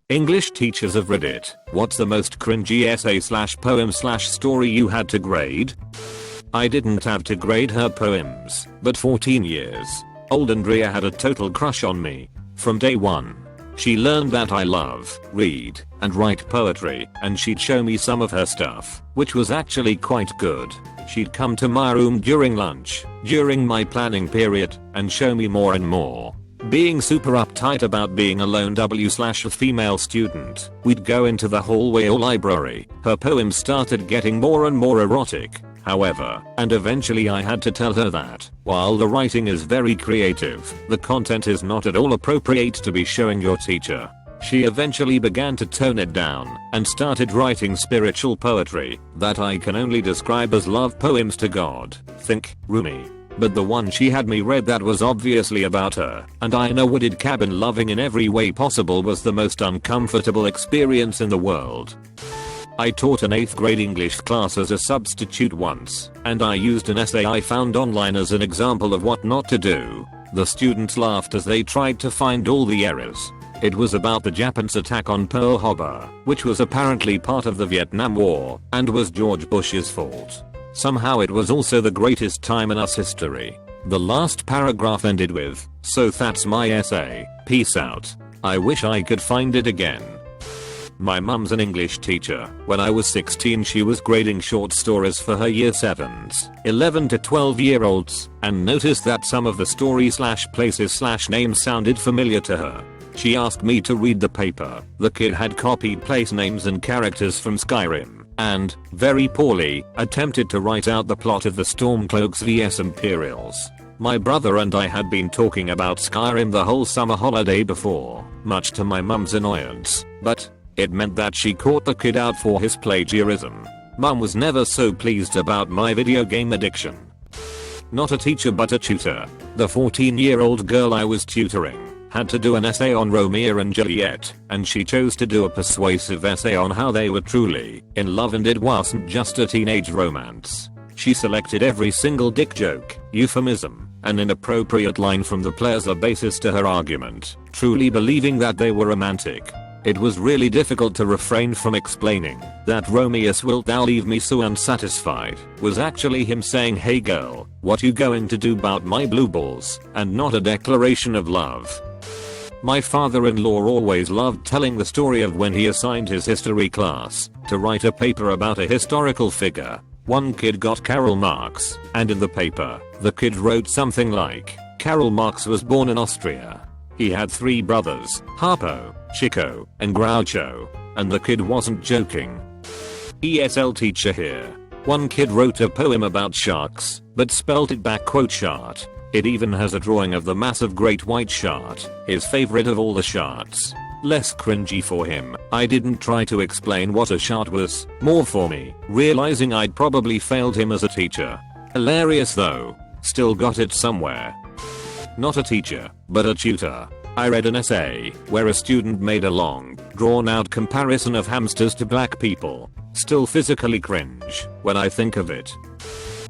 English teachers of Reddit, what's the most cringy essay / poem / story you had to grade? I didn't have to grade her poems, but 14 years old Andrea had a total crush on me. From day one. She learned that I love, read, and write poetry, and she'd show me some of her stuff, which was actually quite good. She'd come to my room during lunch, during my planning period, and show me more and more. Being super uptight about being a lone female student, we'd go into the hallway or library. Her poems started getting more and more erotic, however, and eventually I had to tell her that, while the writing is very creative, the content is not at all appropriate to be showing your teacher. She eventually began to tone it down and started writing spiritual poetry that I can only describe as love poems to God. Think Rumi. But the one she had me read that was obviously about her, and I know wooded cabin loving in every way possible, was the most uncomfortable experience in the world. I taught an 8th grade English class as a substitute once, and I used an essay I found online as an example of what not to do. The students laughed as they tried to find all the errors. It was about the Japan's attack on Pearl Harbor, which was apparently part of the Vietnam War, and was George Bush's fault. Somehow it was also the greatest time in US history. The last paragraph ended with, "So that's my essay, peace out. I wish I could find it again." My mum's an English teacher. When I was 16 she was grading short stories for her year 7s, 11 to 12-year-olds, and noticed that some of the story / places / names sounded familiar to her. She asked me to read the paper. The kid had copied place names and characters from Skyrim, and, very poorly, attempted to write out the plot of the Stormcloaks vs Imperials. My brother and I had been talking about Skyrim the whole summer holiday before, much to my mum's annoyance, but it meant that she caught the kid out for his plagiarism. Mum was never so pleased about my video game addiction. Not a teacher but a tutor. The 14-year-old girl I was tutoring had to do an essay on Romeo and Juliet, and she chose to do a persuasive essay on how they were truly in love and it wasn't just a teenage romance. She selected every single dick joke, euphemism, and inappropriate line from the play as a basis to her argument, truly believing that they were romantic. It was really difficult to refrain from explaining that Romeo's "wilt thou leave me so unsatisfied" was actually him saying, "Hey girl, what you going to do about my blue balls?" and not a declaration of love. My father-in-law always loved telling the story of when he assigned his history class to write a paper about a historical figure. One kid got Karl Marx, and in the paper, the kid wrote something like, "Karl Marx was born in Austria. He had 3 brothers, Harpo, Chico, and Groucho," and the kid wasn't joking. ESL teacher here. One kid wrote a poem about sharks, but spelt it back "shart." It even has a drawing of the massive great white shark, his favorite of all the sharks. Less cringy for him, I didn't try to explain what a shark was, more for me, realizing I'd probably failed him as a teacher. Hilarious though, still got it somewhere. Not a teacher, but a tutor. I read an essay where a student made a long, drawn-out comparison of hamsters to black people. Still physically cringe when I think of it.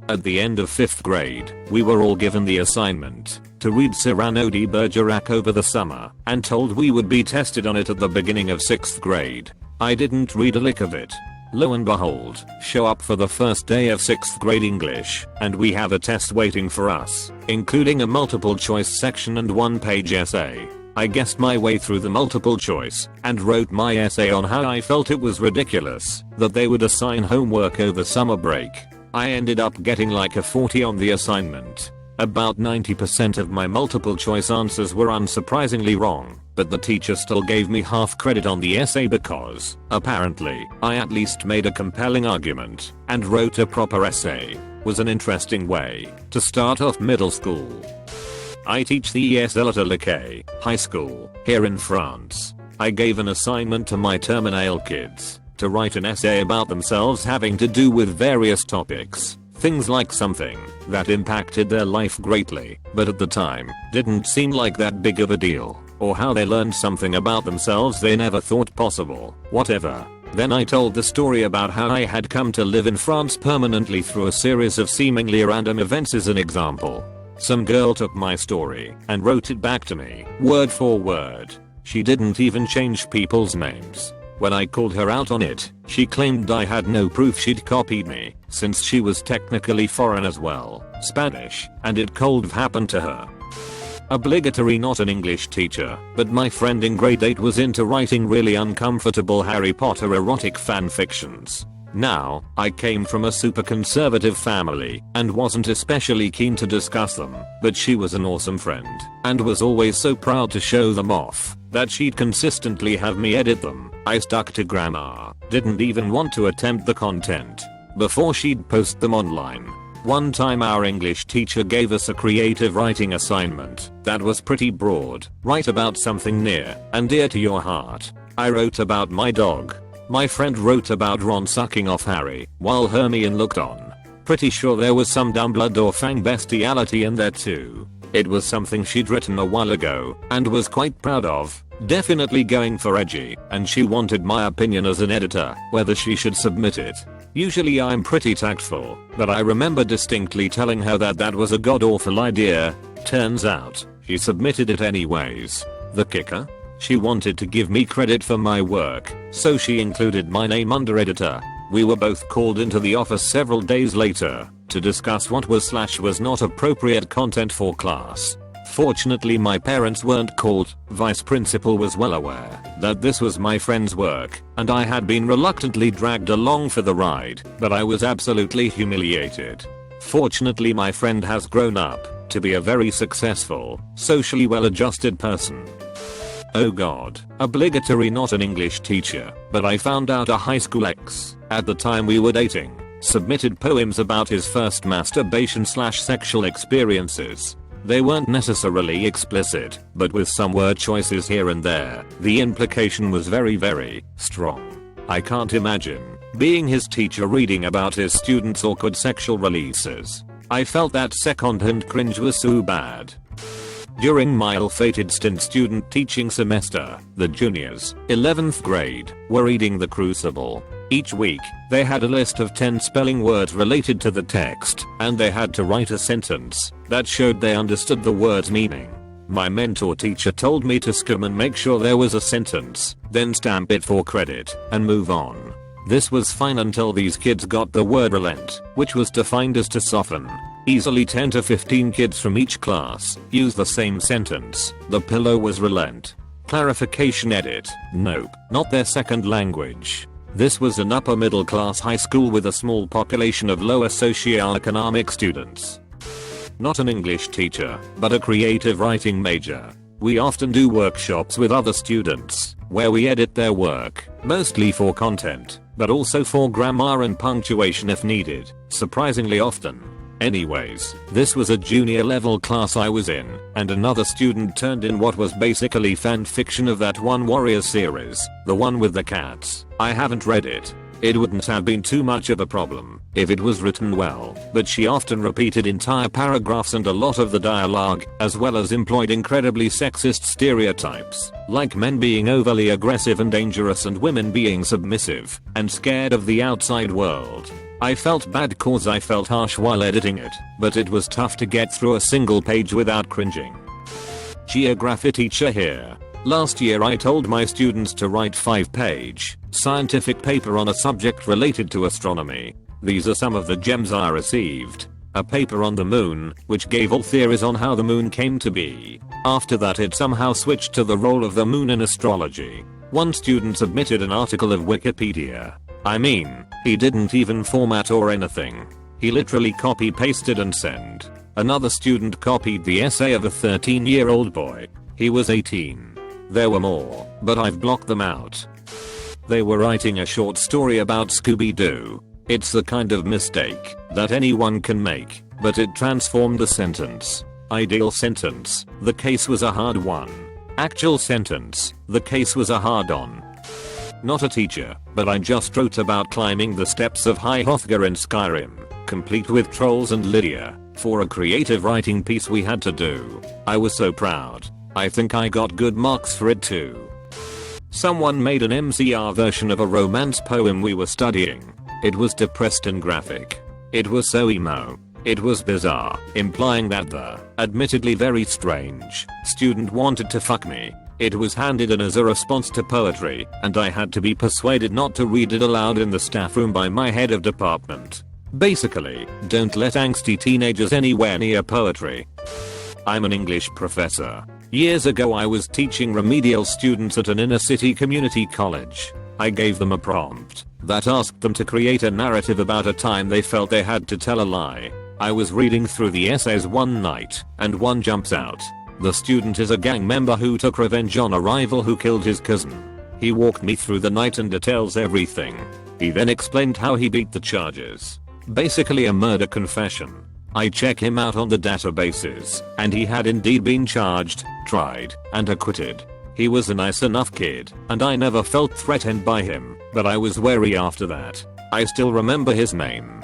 At the end of 5th grade, we were all given the assignment to read Cyrano de Bergerac over the summer, and told we would be tested on it at the beginning of 6th grade. I didn't read a lick of it. Lo and behold, show up for the first day of 6th grade English, and we have a test waiting for us, including a multiple choice section and 1-page essay. I guessed my way through the multiple choice, and wrote my essay on how I felt it was ridiculous that they would assign homework over summer break. I ended up getting like a 40 on the assignment. About 90% of my multiple choice answers were unsurprisingly wrong, but the teacher still gave me half credit on the essay because, apparently, I at least made a compelling argument and wrote a proper essay. Was an interesting way to start off middle school. I teach the ESL at a lycée, high school, here in France. I gave an assignment to my terminale kids to write an essay about themselves having to do with various topics. Things like something that impacted their life greatly, but at the time, didn't seem like that big of a deal, or how they learned something about themselves they never thought possible, whatever. Then I told the story about how I had come to live in France permanently through a series of seemingly random events as an example. Some girl took my story and wrote it back to me, word for word. She didn't even change people's names. When I called her out on it, she claimed I had no proof she'd copied me, since she was technically foreign as well, Spanish, and it could have happened to her. Obligatory not an English teacher, but my friend in grade 8 was into writing really uncomfortable Harry Potter erotic fanfictions. Now, I came from a super conservative family and wasn't especially keen to discuss them, but she was an awesome friend and was always so proud to show them off that she'd consistently have me edit them. I stuck to grammar, didn't even want to attempt the content before she'd post them online. One time our English teacher gave us a creative writing assignment that was pretty broad. Write about something near and dear to your heart. I wrote about my dog. My friend wrote about Ron sucking off Harry, while Hermione looked on. Pretty sure there was some Dumbledore fang bestiality in there too. It was something she'd written a while ago, and was quite proud of. Definitely going for edgy, and she wanted my opinion as an editor, whether she should submit it. Usually I'm pretty tactful, but I remember distinctly telling her that was a god-awful idea. Turns out, she submitted it anyways. The kicker? She wanted to give me credit for my work, so she included my name under editor. We were both called into the office several days later to discuss what was not appropriate content for class. Fortunately my parents weren't called. Vice principal was well aware that this was my friend's work, and I had been reluctantly dragged along for the ride, but I was absolutely humiliated. Fortunately my friend has grown up to be a very successful, socially well-adjusted person. Oh god, obligatory not an English teacher, but I found out a high school ex, at the time we were dating, submitted poems about his first masturbation/sexual experiences. They weren't necessarily explicit, but with some word choices here and there, the implication was very strong. I can't imagine being his teacher reading about his students' awkward sexual releases. I felt that second-hand cringe was so bad. During my ill-fated stint student teaching semester, the juniors, 11th grade, were reading The Crucible. Each week, they had a list of 10 spelling words related to the text, and they had to write a sentence that showed they understood the word's meaning. My mentor teacher told me to skim and make sure there was a sentence, then stamp it for credit, and move on. This was fine until these kids got the word relent, which was defined as to soften. Easily 10 to 15 kids from each class used the same sentence. The pillow was relent. Clarification edit. Nope, not their second language. This was an upper middle class high school with a small population of lower socioeconomic students. Not an English teacher, but a creative writing major. We often do workshops with other students, where we edit their work, mostly for content, but also for grammar and punctuation if needed, surprisingly often. Anyways, this was a junior level class I was in, and another student turned in what was basically fan fiction of that one Warrior series, the one with the cats. I haven't read it. It wouldn't have been too much of a problem if it was written well, but she often repeated entire paragraphs and a lot of the dialogue, as well as employed incredibly sexist stereotypes, like men being overly aggressive and dangerous and women being submissive and scared of the outside world. I felt bad cause I felt harsh while editing it, but it was tough to get through a single page without cringing. Geography teacher here. Last year I told my students to write 5-page scientific paper on a subject related to astronomy. These are some of the gems I received. A paper on the moon, which gave all theories on how the moon came to be. After that it somehow switched to the role of the moon in astrology. One student submitted an article of Wikipedia. I mean, he didn't even format or anything. He literally copy-pasted and sent. Another student copied the essay of a 13-year-old boy. He was 18. There were more, but I've blocked them out. They were writing a short story about Scooby-Doo. It's the kind of mistake that anyone can make, but it transformed the sentence. Ideal sentence, the case was a hard one. Actual sentence, the case was a hard on. Not a teacher, but I just wrote about climbing the steps of High Hrothgar in Skyrim, complete with trolls and Lydia, for a creative writing piece we had to do. I was so proud. I think I got good marks for it too. Someone made an MCR version of a romance poem we were studying. It was depressed and graphic. It was so emo. It was bizarre, implying that the, admittedly very strange, student wanted to fuck me. It was handed in as a response to poetry, and I had to be persuaded not to read it aloud in the staff room by my head of department. Basically, don't let angsty teenagers anywhere near poetry. I'm an English professor. Years ago I was teaching remedial students at an inner city community college. I gave them a prompt that asked them to create a narrative about a time they felt they had to tell a lie. I was reading through the essays one night, and one jumps out. The student is a gang member who took revenge on a rival who killed his cousin. He walked me through the night and details everything. He then explained how he beat the charges. Basically a murder confession. I check him out on the databases, and he had indeed been charged, tried, and acquitted. He was a nice enough kid, and I never felt threatened by him, but I was wary after that. I still remember his name.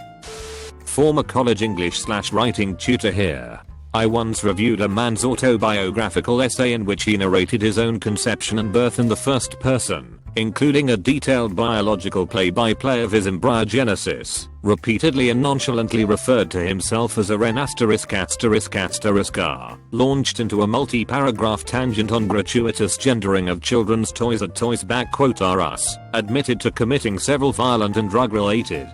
Former college English/writing tutor here. I once reviewed a man's autobiographical essay in which he narrated his own conception and birth in the first person, including a detailed biological play-by-play of his embryogenesis, repeatedly and nonchalantly referred to himself as a Ren ********, launched into a multi-paragraph tangent on gratuitous gendering of children's toys at Toys R Us, admitted to committing several violent and drug-related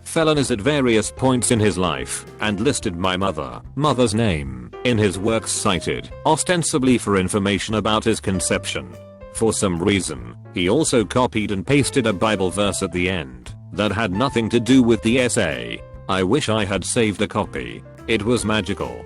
felonies at various points in his life, and listed my mother's name in his works cited, ostensibly for information about his conception. For some reason, he also copied and pasted a Bible verse at the end that had nothing to do with the essay. I wish I had saved a copy. It was magical.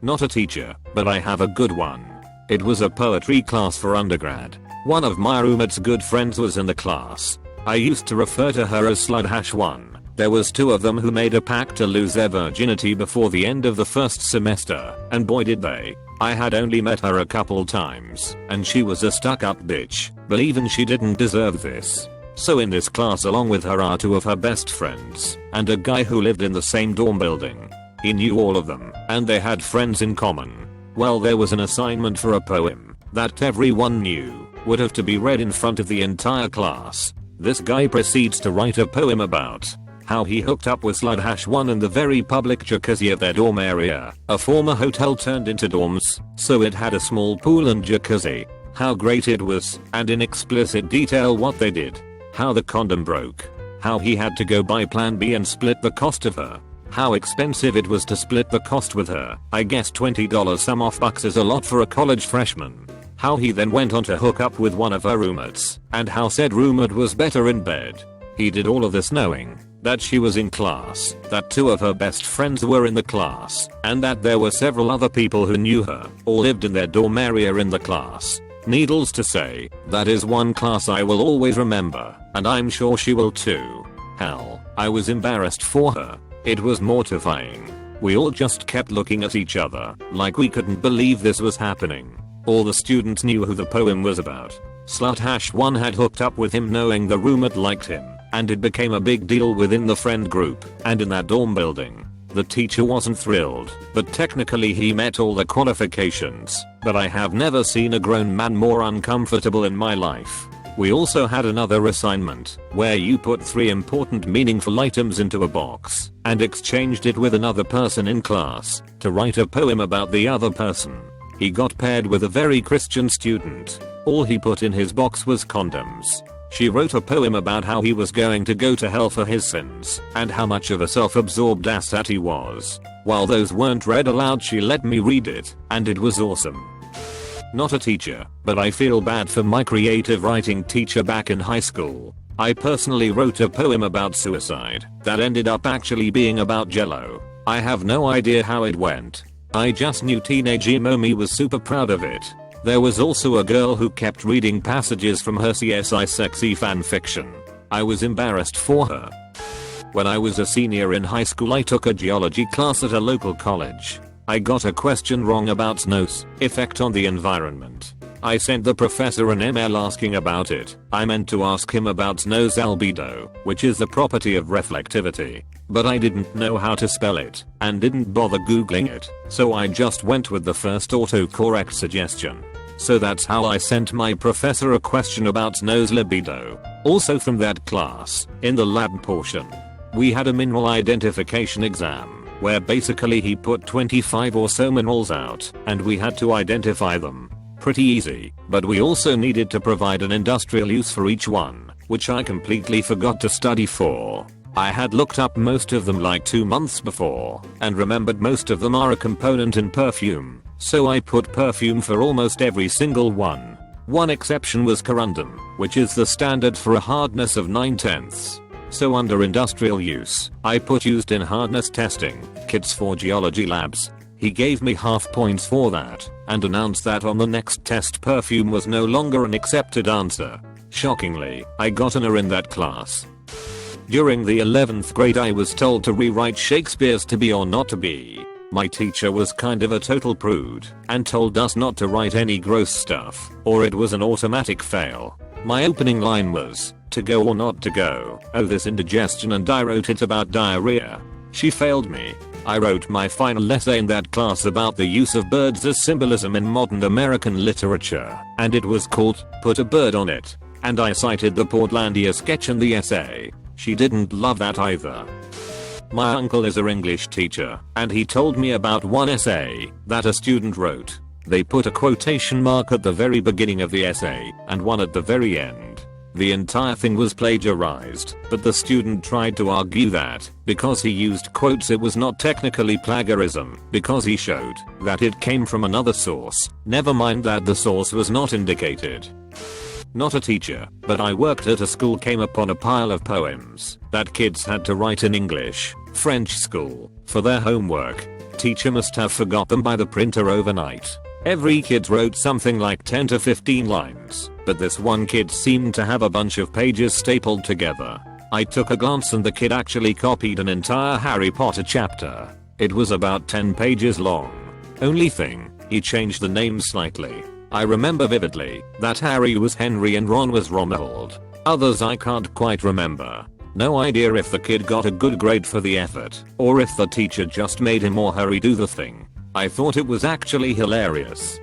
Not a teacher, but I have a good one. It was a poetry class for undergrad. One of my roommate's good friends was in the class. I used to refer to her as Slud-1. There was two of them who made a pact to lose their virginity before the end of the first semester, and boy did they. I had only met her a couple times, and she was a stuck-up bitch, but even she didn't deserve this. So in this class along with her are two of her best friends, and a guy who lived in the same dorm building. He knew all of them, and they had friends in common. Well, there was an assignment for a poem that everyone knew would have to be read in front of the entire class. This guy proceeds to write a poem about how he hooked up with Slud-1 in the very public jacuzzi of their dorm area. A former hotel turned into dorms, so it had a small pool and jacuzzi. How great it was, and in explicit detail what they did. How the condom broke. How he had to go buy plan B and split the cost of her. How expensive it was to split the cost with her. I guess $20 some off bucks is a lot for a college freshman. How he then went on to hook up with one of her roommates, and how said roommate was better in bed. He did all of this knowing that she was in class, that two of her best friends were in the class, and that there were several other people who knew her or lived in their dorm area in the class. Needless to say, that is one class I will always remember, and I'm sure she will too. Hell, I was embarrassed for her. It was mortifying. We all just kept looking at each other, like we couldn't believe this was happening. All the students knew who the poem was about. Slut-1 had hooked up with him knowing the roommate liked him, and it became a big deal within the friend group, and in that dorm building. The teacher wasn't thrilled, but technically he met all the qualifications, but I have never seen a grown man more uncomfortable in my life. We also had another assignment, where you put 3 important meaningful items into a box, and exchanged it with another person in class, to write a poem about the other person. He got paired with a very Christian student. All he put in his box was condoms. She wrote a poem about how he was going to go to hell for his sins, and how much of a self-absorbed asshat he was. While those weren't read aloud, she let me read it, and it was awesome. Not a teacher, but I feel bad for my creative writing teacher back in high school. I personally wrote a poem about suicide that ended up actually being about Jello. I have no idea how it went. I just knew teenage emo me was super proud of it. There was also a girl who kept reading passages from her CSI sexy fanfiction. I was embarrassed for her. When I was a senior in high school, I took a geology class at a local college. I got a question wrong about snow's effect on the environment. I sent the professor an email asking about it. I meant to ask him about snow's albedo, which is the property of reflectivity. But I didn't know how to spell it, and didn't bother googling it, so I just went with the first autocorrect suggestion. So that's how I sent my professor a question about snow's libido. Also from that class, in the lab portion, we had a mineral identification exam, where basically he put 25 or so minerals out, and we had to identify them. pretty easy, but we also needed to provide an industrial use for each one, which I completely forgot to study for. I had looked up most of them like 2 months before, and remembered most of them are a component in perfume, so I put perfume for almost every single one. One exception was corundum, which is the standard for a hardness of 9/10. So under industrial use, I put used in hardness testing, kits for geology labs. He gave me half points for that, and announced that on the next test perfume was no longer an accepted answer. Shockingly, I got an A in that class. During the 11th grade I was told to rewrite Shakespeare's To Be or Not to Be. My teacher was kind of a total prude, and told us not to write any gross stuff, or it was an automatic fail. My opening line was, to go or not to go, oh this indigestion, and I wrote it about diarrhea. She failed me. I wrote my final essay in that class about the use of birds as symbolism in modern American literature, and it was called, Put a Bird on It, and I cited the Portlandia sketch in the essay. She didn't love that either. My uncle is an English teacher, and he told me about one essay that a student wrote. They put a quotation mark at the very beginning of the essay, and one at the very end. The entire thing was plagiarized, but the student tried to argue that, because he used quotes, it was not technically plagiarism, because he showed that it came from another source, never mind that the source was not indicated. Not a teacher, but I worked at a school, came upon a pile of poems that kids had to write in English, French school, for their homework. Teacher must have forgot them by the printer overnight. Every kid wrote something like 10 to 15 lines, but this one kid seemed to have a bunch of pages stapled together. I took a glance and the kid actually copied an entire Harry Potter chapter. It was about 10 pages long. Only thing, he changed the names slightly. I remember vividly that Harry was Henry and Ron was Ronald. Others I can't quite remember. No idea if the kid got a good grade for the effort, or if the teacher just made him or her redo the thing. I thought it was actually hilarious.